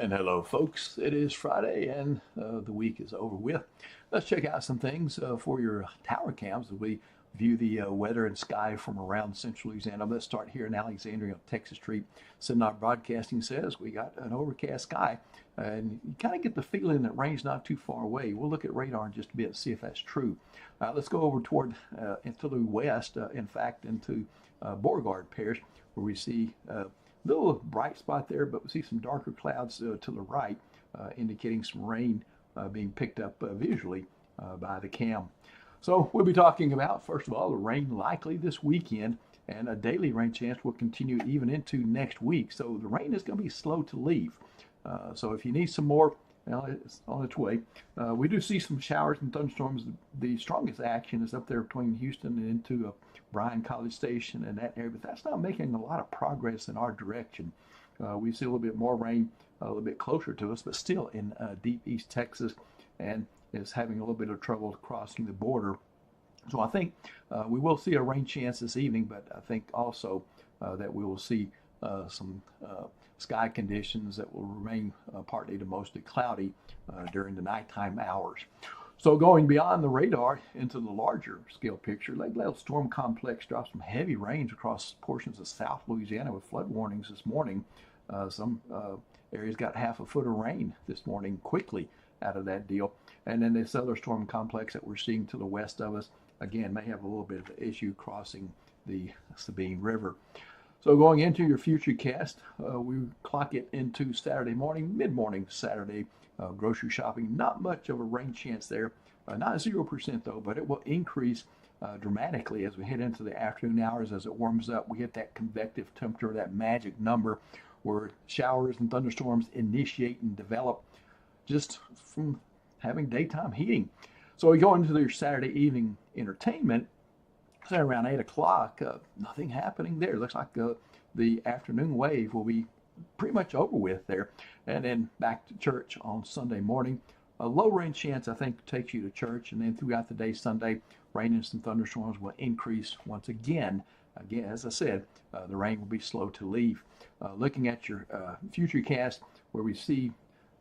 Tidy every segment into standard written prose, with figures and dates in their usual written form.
And hello, folks. It is Friday and the week is over with. Let's check out some things for your tower cams as we view the weather and sky from around central Louisiana. Let's start here in Alexandria on Texas Street. Synod Broadcasting says we got an overcast sky, and you kind of get the feeling that rain's not too far away. We'll look at radar in just a bit and see if that's true. Let's go over toward into the west, in fact, into Beauregard Parish, where we see little bright spot there, but we see some darker clouds to the right, indicating some rain being picked up visually by the cam. So we'll be talking about, first of all, the rain likely this weekend, and a daily rain chance will continue even into next week. So the rain is going to be slow to leave. So if you need some more, well, it's on its way. We do see some showers and thunderstorms. The strongest action is up there between Houston and into Bryan College Station and that area, but that's not making a lot of progress in our direction. We see a little bit more rain a little bit closer to us, but still in deep East Texas, and is having a little bit of trouble crossing the border. So I think we will see a rain chance this evening, but I think also that we will see some sky conditions that will remain partly to mostly cloudy during the nighttime hours. So going beyond the radar into the larger scale picture, Lake Level Storm Complex dropped some heavy rains across portions of South Louisiana with flood warnings this morning. Some areas got half a foot of rain this morning quickly out of that deal. And then this other storm complex that we're seeing to the west of us, again, may have a little bit of an issue crossing the Sabine River. So going into your future cast, we clock it into Saturday morning, mid-morning Saturday, grocery shopping. Not much of a rain chance there, not 0% though, but it will increase dramatically as we head into the afternoon hours. As it warms up, we hit that convective temperature, that magic number where showers and thunderstorms initiate and develop just from having daytime heating. So we go into their Saturday evening entertainment. So around 8 o'clock, nothing happening there. Looks like the afternoon wave will be pretty much over with there. And then back to church on Sunday morning. A low rain chance, I think, takes you to church. And then throughout the day Sunday, rain and some thunderstorms will increase once again. Again, as I said, the rain will be slow to leave. Looking at your future cast, where we see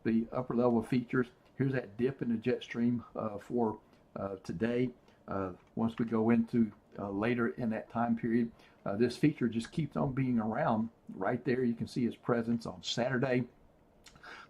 the upper level features, here's that dip in the jet stream for today. Once we go into later in that time period, this feature just keeps on being around. Right there, you can see its presence on Saturday.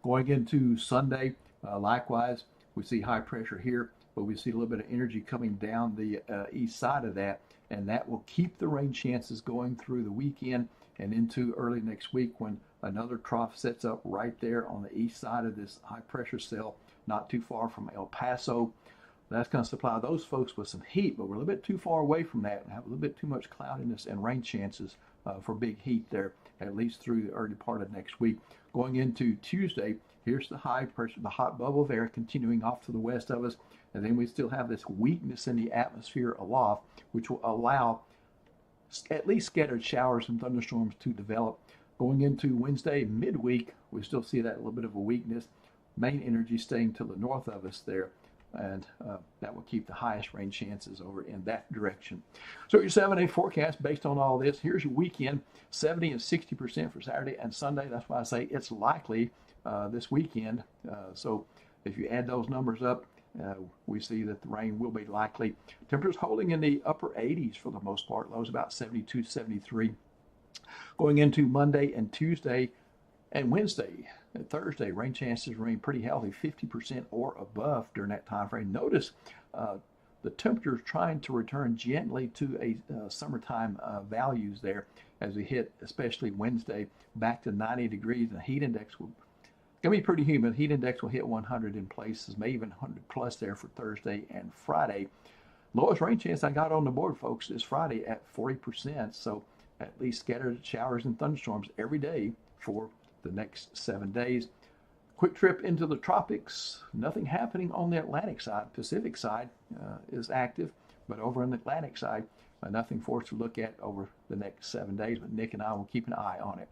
Going into Sunday, likewise, we see high pressure here, but we see a little bit of energy coming down the east side of that, and that will keep the rain chances going through the weekend and into early next week, when another trough sets up right there on the east side of this high pressure cell, not too far from El Paso. That's going to supply those folks with some heat, but we're a little bit too far away from that and have a little bit too much cloudiness and rain chances for big heat there, at least through the early part of next week. Going into Tuesday, here's the high pressure, the hot bubble there continuing off to the west of us, and then we still have this weakness in the atmosphere aloft, which will allow at least scattered showers and thunderstorms to develop. Going into Wednesday, midweek, we still see that little bit of a weakness. Main energy staying to the north of us there, and that will keep the highest rain chances over in that direction. So your 7-day forecast based on all this. Here's your weekend: 70 and 60% for Saturday and Sunday. That's why I say it's likely this weekend. So if you add those numbers up, we see that the rain will be likely. Temperatures holding in the upper 80s for the most part. Lows about 72, 73. Going into Monday and Tuesday and Wednesday and Thursday, rain chances remain pretty healthy, 50% or above during that time frame. Notice the temperature is trying to return gently to a summertime values there as we hit, especially Wednesday, back to 90 degrees. The heat index will going to be pretty humid. Heat index will hit 100 in places, maybe even 100 plus there for Thursday and Friday. Lowest rain chance I got on the board, folks, is Friday at 40%. So at least scattered showers and thunderstorms every day for the next 7 days. Quick trip into the tropics. Nothing happening on the Atlantic side. Pacific side is active, but over on the Atlantic side, nothing for us to look at over the next 7 days. But Nick and I will keep an eye on it.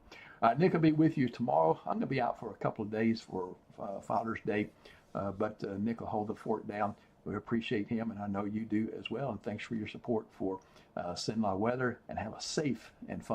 Nick will be with you tomorrow. I'm going to be out for a couple of days for Father's Day, but Nick will hold the fort down. We appreciate him, and I know you do as well. And thanks for your support for Cenla Weather, and have a safe and fun